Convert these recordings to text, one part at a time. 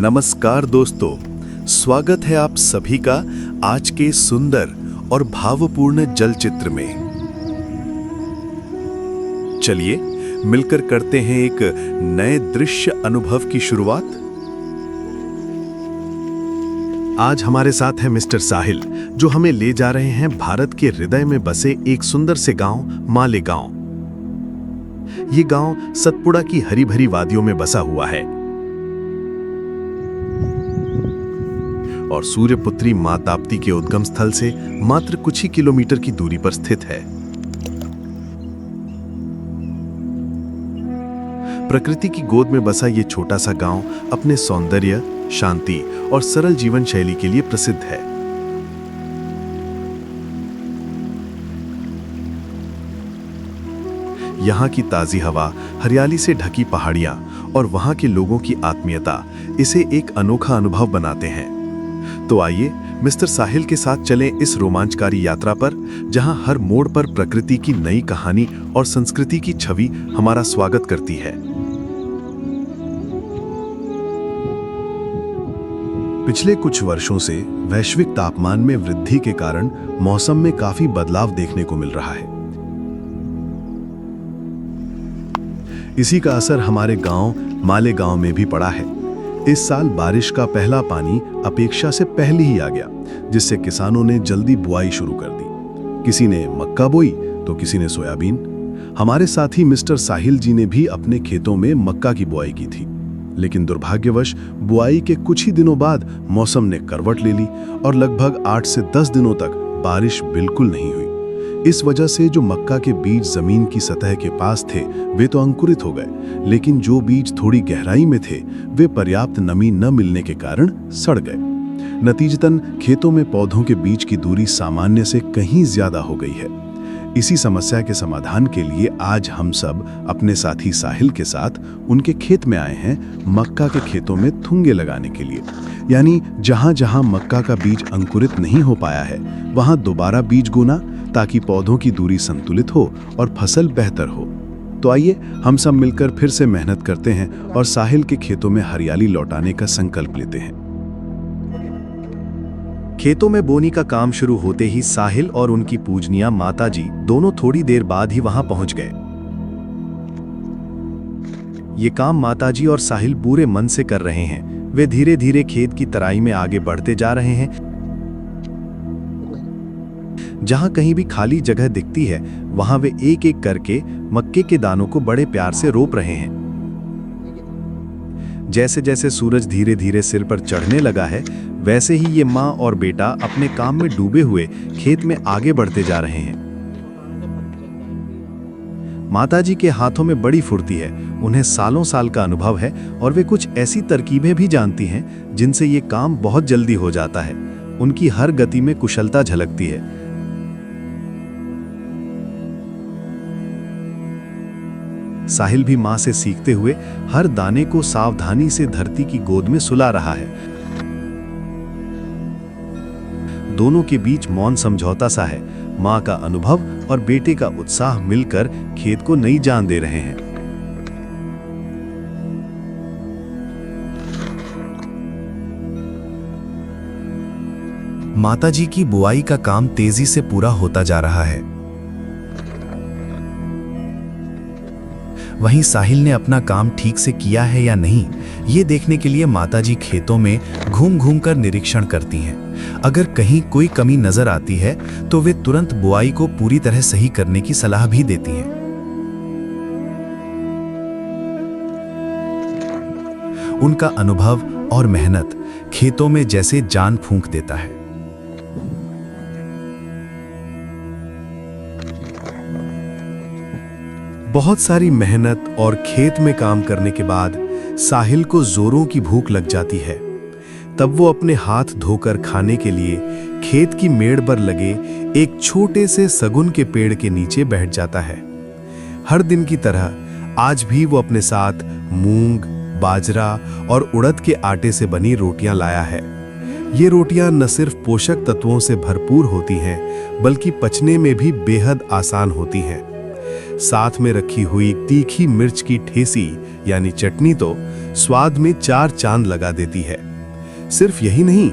नमस्कार दोस्तों, स्वागत है आप सभी का आज के सुंदर और भावपूर्ण जलचित्र में। चलिए मिलकर करते हैं एक नए दृश्य अनुभव की शुरुआत। आज हमारे साथ है मिस्टर साहिल, जो हमें ले जा रहे हैं भारत के हृदय में बसे एक सुंदर से गांव मालेगांव। ये गांव सतपुड़ा की हरी भरी वादियों में बसा हुआ है और सूर्यपुत्री मां ताप्ती के उद्गम स्थल से मात्र कुछ ही किलोमीटर की दूरी पर स्थित है। प्रकृति की गोद में बसा ये छोटा सा गांव अपने सौंदर्य, शांति और सरल जीवन शैली के लिए प्रसिद्ध है। यहाँ की ताजी हवा, हरियाली से ढकी पहाड़ियां और वहाँ के लोगों की आत्मीयता इसे एक अनोखा अनुभव बनाते हैं। तो आइए मिस्टर साहिल के साथ चलें इस रोमांचकारी यात्रा पर, जहां हर मोड़ पर प्रकृति की नई कहानी और संस्कृति की छवि हमारा स्वागत करती है। पिछले कुछ वर्षों से वैश्विक तापमान में वृद्धि के कारण मौसम में काफी बदलाव देखने को मिल रहा है। इसी का असर हमारे गांव मालेगांव में भी पड़ा है। इस साल बारिश का पहला पानी अपेक्षा से पहले ही आ गया, जिससे किसानों ने जल्दी बुआई शुरू कर दी। किसी ने मक्का बोई तो किसी ने सोयाबीन। हमारे साथी मिस्टर साहिल जी ने भी अपने खेतों में मक्का की बुआई की थी, लेकिन दुर्भाग्यवश बुआई के कुछ ही दिनों बाद मौसम ने करवट ले ली और लगभग 8 से 10 दिनों तक बारिश बिल्कुल नहीं हुई। इस वजह से जो मक्का के बीज जमीन की सतह के पास थे वे तो अंकुरित हो गए, लेकिन जो बीज थोड़ी गहराई में थे वे पर्याप्त नमी न मिलने के कारण सड़ गए। नतीजतन खेतों में पौधों के बीच की दूरी सामान्य से कहीं ज्यादा हो गई है। इसी समस्या के समाधान के लिए आज हम सब अपने साथी साहिल के साथ उनके खेत में आए हैं, मक्का के खेतों में थुंगे लगाने के लिए। यानी जहां जहां मक्का का बीज अंकुरित नहीं हो पाया है वहां दोबारा बीज बोना, ताकि पौधों की दूरी संतुलित हो और फसल बेहतर हो। तो आइए हम सब मिलकर फिर से मेहनत करते हैं और साहिल के खेतों में हरियाली लौटाने का संकल्प लेते हैं। खेतों में बोनी का काम शुरू होते ही साहिल और उनकी पूजनिया माता जी दोनों थोड़ी देर बाद ही वहां पहुंच गए। ये काम माता जी और साहिल पूरे मन से कर रहे हैं। वे धीरे धीरे खेत की तराई में आगे बढ़ते जा रहे हैं। जहां कहीं भी खाली जगह दिखती है वहां वे एक एक करके मक्के के दानों को बड़े प्यार से रोप रहे हैं। जैसे जैसे सूरज धीरे धीरे सिर पर चढ़ने लगा है, वैसे ही ये माँ और बेटा अपने काम में डूबे हुए खेत में आगे बढ़ते जा रहे हैं। माताजी के हाथों में बड़ी फुर्ती है, उन्हें सालों साल का अनुभव है और वे कुछ ऐसी तरकीबें भी जानती हैं जिनसे ये काम बहुत जल्दी हो जाता है। उनकी हर गति में कुशलता झलकती है। साहिल भी मां से सीखते हुए हर दाने को सावधानी से धरती की गोद में सुला रहा है। दोनों के बीच मौन समझौता सा है। मां का अनुभव और बेटे का उत्साह मिलकर खेत को नई जान दे रहे हैं। माताजी की बुआई का काम तेजी से पूरा होता जा रहा है। वहीं साहिल ने अपना काम ठीक से किया है या नहीं, ये देखने के लिए माताजी खेतों में घूम घूम कर निरीक्षण करती हैं। अगर कहीं कोई कमी नजर आती है तो वे तुरंत बुआई को पूरी तरह सही करने की सलाह भी देती हैं। उनका अनुभव और मेहनत खेतों में जैसे जान फूंक देता है। बहुत सारी मेहनत और खेत में काम करने के बाद साहिल को जोरों की भूख लग जाती है। तब वो अपने हाथ धोकर खाने के लिए खेत की मेड़ पर लगे एक छोटे से सगुन के पेड़ के नीचे बैठ जाता है। हर दिन की तरह आज भी वो अपने साथ मूंग, बाजरा और उड़द के आटे से बनी रोटियां लाया है। ये रोटियां न सिर्फ पोषक तत्वों से भरपूर होती हैं, बल्कि पचने में भी बेहद आसान होती हैं। साथ में रखी हुई तीखी मिर्च की ठेसी यानी चटनी तो स्वाद में 4 चांद लगा देती है। सिर्फ यही नहीं,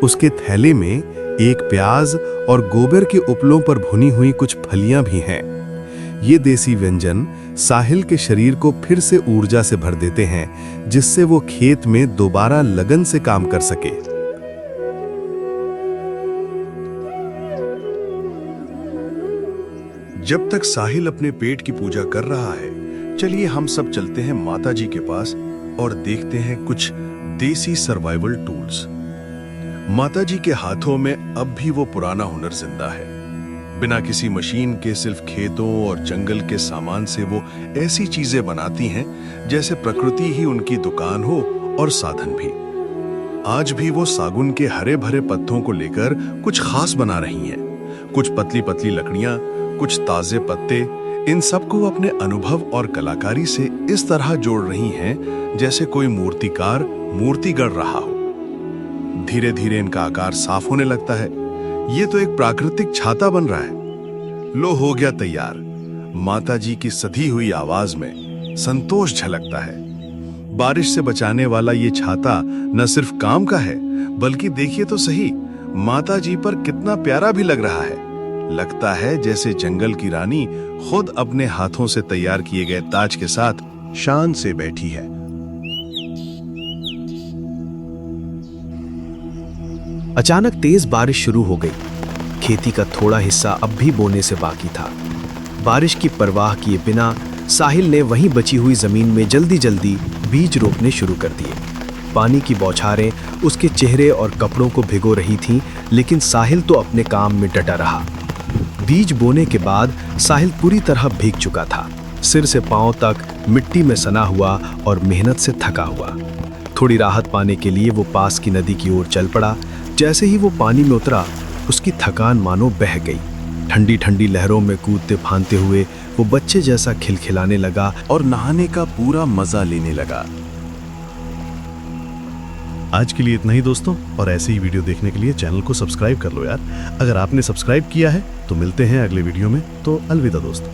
उसके थैले में एक प्याज और गोबर के उपलों पर भुनी हुई कुछ फलियां भी हैं। ये देसी व्यंजन साहिल के शरीर को फिर से ऊर्जा से भर देते हैं, जिससे वो खेत में दोबारा लगन से काम कर सके। जब तक साहिल अपने पेट की पूजा कर रहा है, चलिए हम सब चलते हैं माता जी के पास और देखते हैं कुछ देसी सर्वाइवल टूल्स। माता जी के हाथों में अब भी वो पुराना हुनर जिंदा है। बिना किसी मशीन के सिर्फ खेतों और जंगल के सामान से वो ऐसी चीजें बनाती हैं जैसे प्रकृति ही उनकी दुकान हो और साधन भी। आज भी वो सागुन के हरे भरे पत्तों को लेकर कुछ खास बना रही हैं। कुछ पतली पतली लकड़ियां, कुछ ताजे पत्ते, इन सबको वो अपने अनुभव और कलाकारी से इस तरह जोड़ रही हैं जैसे कोई मूर्तिकार मूर्ति गढ़ रहा हो। धीरे धीरे इनका आकार साफ होने लगता है। ये तो एक प्राकृतिक छाता बन रहा है। लो हो गया तैयार। माता जी की सधी हुई आवाज में संतोष झलकता है। बारिश से बचाने वाला ये छाता न सिर्फ काम का है, बल्कि देखिए तो सही, माता जी पर कितना प्यारा भी लग रहा है। लगता है जैसे जंगल की रानी खुद अपने हाथों से तैयार किए गए ताज के साथ शान से बैठी है। अचानक तेज बारिश शुरू हो गई। खेती का थोड़ा हिस्सा अब भी बोने से बाकी था। बारिश की परवाह किए बिना साहिल ने वहीं बची हुई जमीन में जल्दी जल्दी बीज रोपने शुरू कर दिए। पानी की बौछारें उसके चेहरे और कपड़ों को भिगो रही थीं, लेकिन साहिल तो अपने काम में डटा रहा। बीज बोने के बाद साहिल पूरी तरह भीग चुका था। सिर से पांव तक मिट्टी में सना हुआ और मेहनत से थका हुआ। थोड़ी राहत पाने के लिए वो पास की नदी की ओर चल पड़ा। जैसे ही वो पानी में उतरा, उसकी थकान मानो बह गई। ठंडी ठंडी लहरों में कूदते फांदते हुए वो बच्चे जैसा खिलखिलाने लगा और नहाने का पूरा मजा लेने लगा। आज के लिए इतना ही दोस्तों, और ऐसे ही वीडियो देखने के लिए चैनल को सब्सक्राइब कर लो यार। अगर आपने सब्सक्राइब किया है तो मिलते हैं अगले वीडियो में। तो अलविदा दोस्तों।